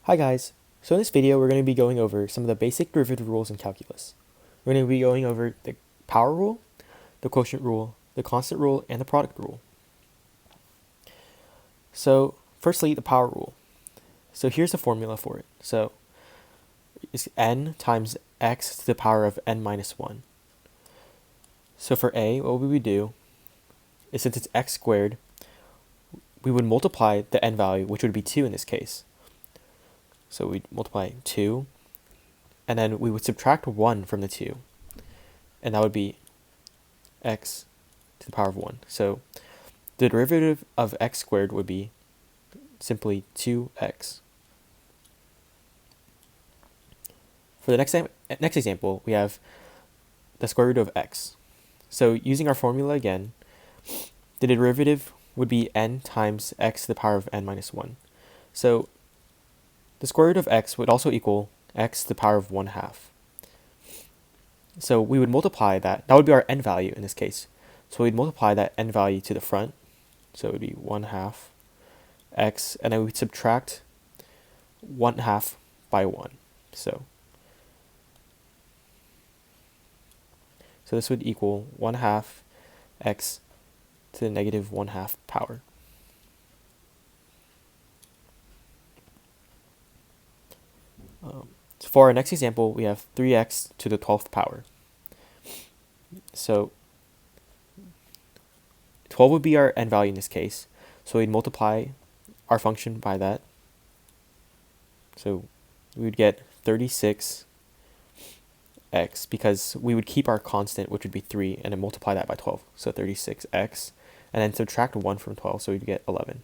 Hi guys, so in this video we're going to be going over some of the basic derivative rules in calculus. We're going to be going over the power rule, the quotient rule, the constant rule, and the product rule. So firstly, the power rule. So here's the formula for it. So it's n times x to the power of n minus 1. So for a, what we would do is, since it's x squared, we would multiply the n value, which would be 2 in this case. So we'd multiply 2, and then we would subtract 1 from the 2, and that would be x to the power of 1. So the derivative of x squared would be simply 2x. For the next example, we have the square root of x. So using our formula again, the derivative would be n times x to the power of n minus 1. So the square root of x would also equal x to the power of 1/2. So we would multiply that. That would be our n value in this case. So we'd multiply that n value to the front. So it would be 1/2 x, and then we'd subtract 1/2 by 1. So this would equal 1/2 x to the negative 1/2 power. So for our next example, we have 3x to the 12th power. So 12 would be our n value in this case. So we'd multiply our function by that. So we would get 36x, because we would keep our constant, which would be 3, and then multiply that by 12. So 36x, and then subtract 1 from 12, so we'd get 11.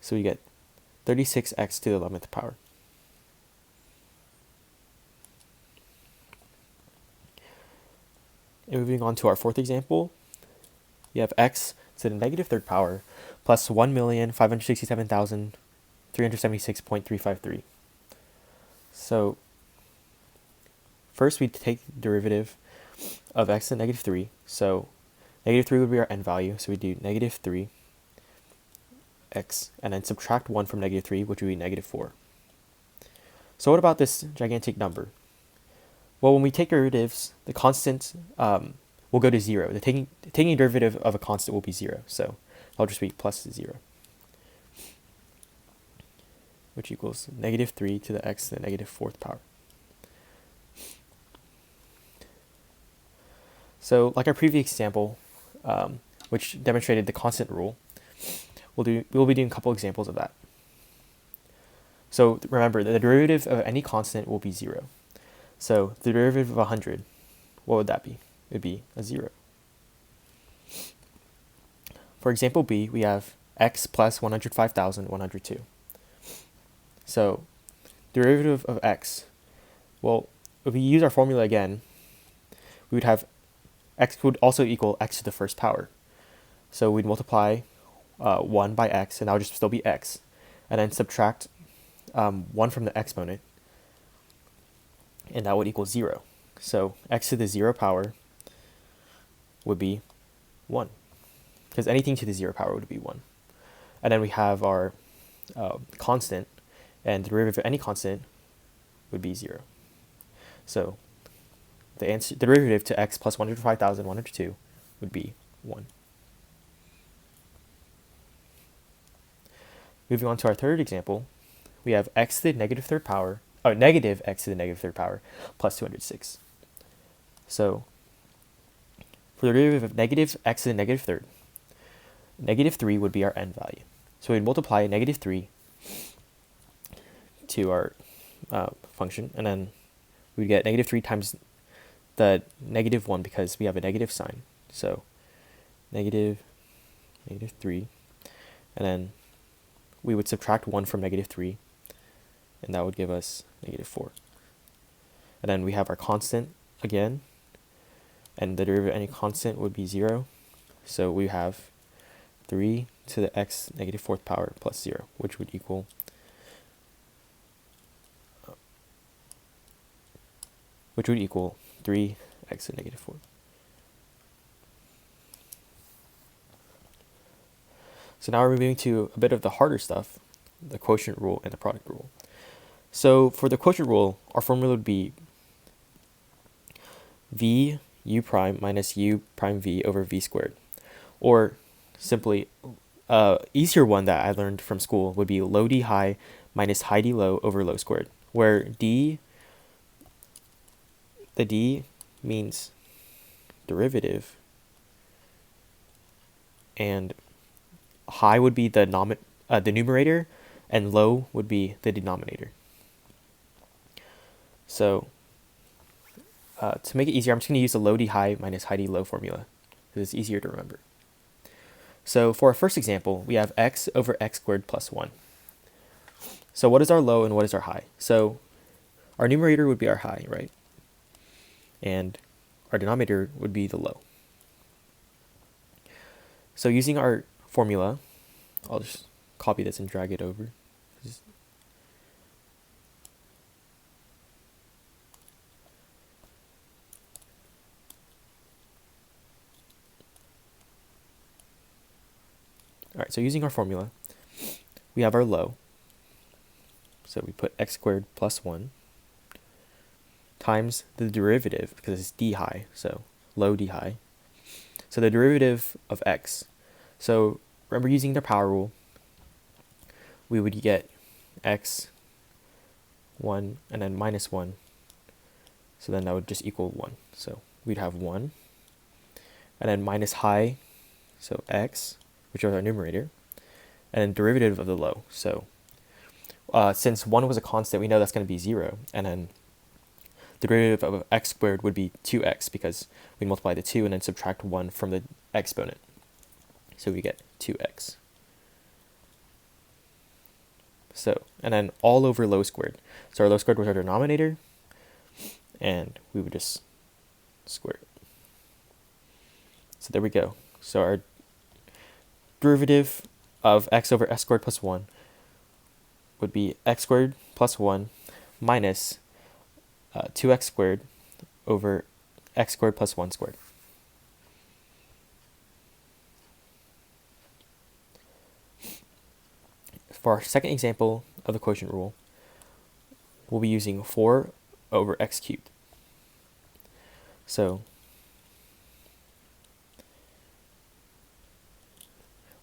So we get 36x to the 11th power. And moving on to our fourth example, we have x to the negative third power plus 1,567,376.353. So first we'd take the derivative of x to the negative 3. So negative 3 would be our n value. So we'd do negative 3x, and then subtract 1 from negative 3, which would be negative 4. So what about this gigantic number? Well, when we take derivatives, the constant will go to 0. The taking derivative of a constant will be 0. So I'll just be plus 0, which equals negative 3 to the x to the negative 4th power. So like our previous example, which demonstrated the constant rule, we'll be doing a couple examples of that. So remember, the derivative of any constant will be 0. So the derivative of 100, what would that be? It would be a 0. For example B, we have x plus 105,102. So derivative of x, well, if we use our formula again, we would have x would also equal x to the first power. So we'd multiply 1 by x, and that would just still be x, and then subtract 1 from the exponent, and that would equal 0. So x to the 0 power would be 1, because anything to the 0 power would be 1. And then we have our constant, and the derivative of any constant would be 0. So the derivative to x plus 105,102 would be 1. Moving on to our third example, we have x to the negative third power, negative x to the negative third power plus 206. So for the derivative of negative x to the negative third, negative 3 would be our n value. So we'd multiply negative 3 to our function, and then we'd get negative 3 times the negative 1, because we have a negative sign. So negative 3, and then we would subtract 1 from negative 3, and that would give us negative 4. And then we have our constant again, and the derivative of any constant would be 0. So we have 3 to the x negative 4th power plus 0, which would equal 3x to the negative 4. So now we're moving to a bit of the harder stuff, the quotient rule and the product rule. So for the quotient rule, our formula would be v u prime minus u prime v over v squared. Or simply, easier one that I learned from school would be low d high minus high d low over low squared, where the d means derivative, and high would be the numerator, and low would be the denominator. So to make it easier, I'm just going to use the low d high minus high d low formula, because it's easier to remember. So for our first example, we have x over x squared plus 1. So what is our low and what is our high? So our numerator would be our high, right? And our denominator would be the low. So using our formula, I'll just copy this and drag it over. All right, so using our formula, we have our low. So we put x squared plus 1 times the derivative, because it's d high, so low d high. So the derivative of x. So remember, using the power rule, we would get x 1 and then minus 1. So then that would just equal 1. So we'd have 1. And then minus high, so x, which is our numerator, and then derivative of the low. So since 1 was a constant, we know that's going to be 0. And then the derivative of x squared would be 2x, because we multiply the 2 and then subtract 1 from the exponent. So we get 2x. So, and then all over low squared. So our low squared was our denominator, and we would just square it. So there we go. So our derivative of x over s squared plus 1 would be x squared plus 1 minus 2x squared over x squared plus 1 squared. For our second example of the quotient rule, we'll be using 4 over x cubed. So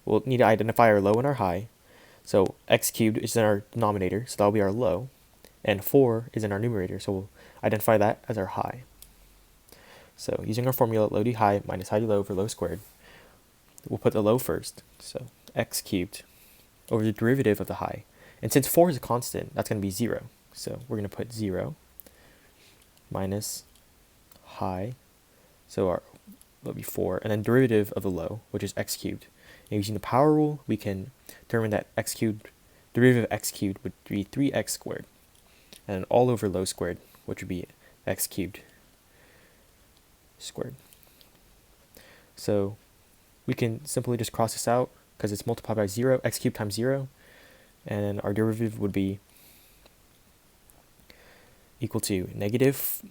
we'll need to identify our low and our high. So x cubed is in our denominator, so that'll be our low, and 4 is in our numerator, so we'll identify that as our high. So using our formula, low d high minus high d low over low squared, we'll put the low first, so x cubed over the derivative of the high. And since 4 is a constant, that's going to be 0. So we're going to put 0 minus high, so our that'll be 4, and then derivative of the low, which is x cubed. And using the power rule, we can determine that x cubed, derivative of x cubed would be 3x squared. And then all over low squared, which would be x cubed squared. So we can simply just cross this out, because it's multiplied by 0, x cubed times 0, and our derivative would be equal to negative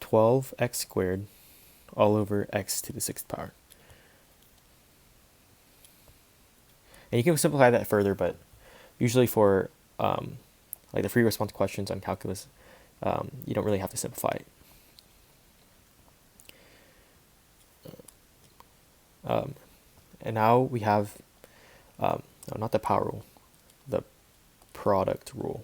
12x squared all over x to the 6th power. And you can simplify that further, but usually for like the free response questions on calculus, you don't really have to simplify it. And now we have, no, not the power rule, the product rule.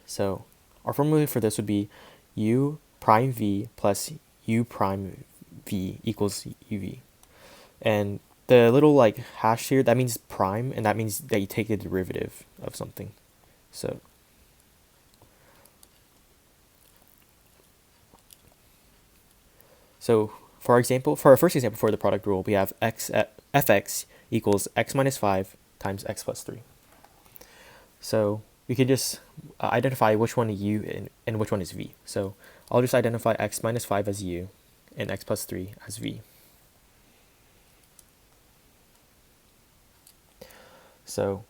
So our formula for this would be u prime v plus u prime v equals uv. And the little like hash here, that means prime, and that means that you take the derivative of something. So for our first example for the product rule, we have fx equals x minus 5 times x plus 3. So we can just identify which one is u and which one is v. So I'll just identify x minus 5 as u and x plus 3 as v. So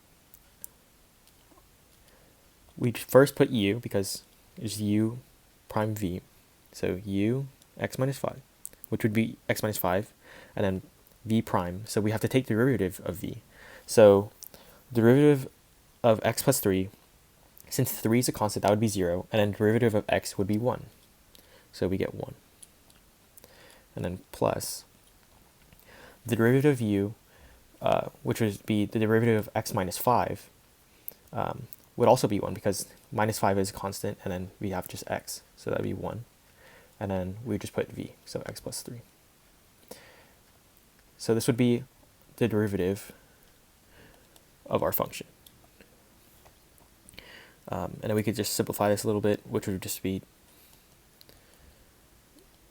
we first put u because it's u prime v. So u x minus 5, which would be x minus 5, and then v prime. So we have to take the derivative of v. So derivative of x plus 3, since 3 is a constant, that would be 0, and then derivative of x would be 1. So we get 1. And then plus the derivative of u, which would be the derivative of x minus 5, would also be 1 because minus 5 is a constant, and then we have just x. So that would be 1. And then we just put v, so x plus 3. So this would be the derivative of our function. And then we could just simplify this a little bit, which would just be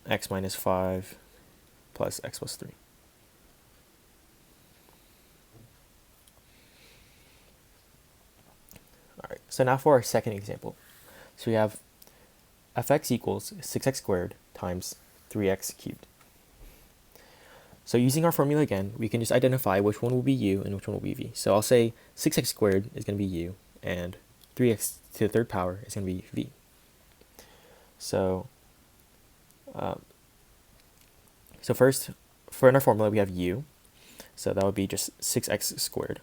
x minus 5 plus x plus 3. All right, so now for our second example. So we have fx equals 6x squared times 3x cubed. So using our formula again, we can just identify which one will be u and which one will be v. So I'll say 6x squared is going to be u, and 3x to the third power is going to be v. So first, for in our formula, we have u. So that would be just 6x squared.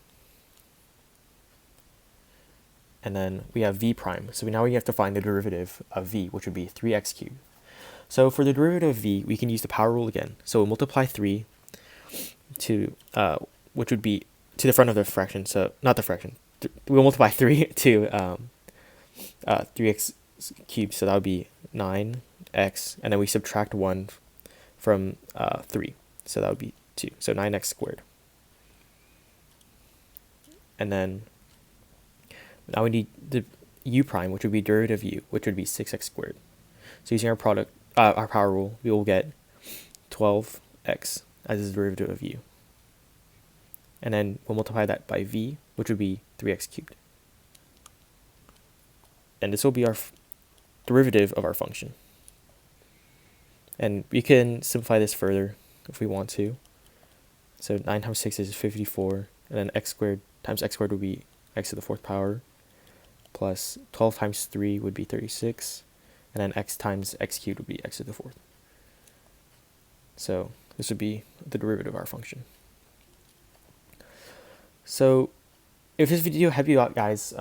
And then we have v prime. So now we have to find the derivative of v, which would be 3x cubed. So for the derivative of v, we can use the power rule again. So we'll multiply 3 to, which would be to the front of the fraction. So not the fraction. We'll multiply 3 to 3x cubed. So that would be 9x. And then we subtract 1 from 3. So that would be 2. So 9x squared. And then now we need the u prime, which would be derivative of u, which would be 6x squared. So using our our power rule, we will get 12x as the derivative of u. And then we'll multiply that by v, which would be 3x cubed. And this will be our derivative of our function. And we can simplify this further if we want to. So 9 times 6 is 54, and then x squared times x squared would be x to the fourth power, plus 12 times 3 would be 36, and then x times x cubed would be x to the fourth. So this would be the derivative of our function. So if this video helped you out, guys,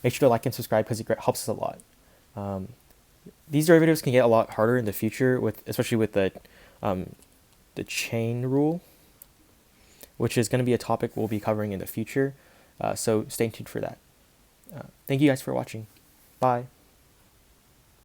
make sure to like and subscribe because it helps us a lot. These derivatives can get a lot harder in the future, especially with the chain rule, which is going to be a topic we'll be covering in the future. So stay tuned for that. Thank you guys for watching. Bye.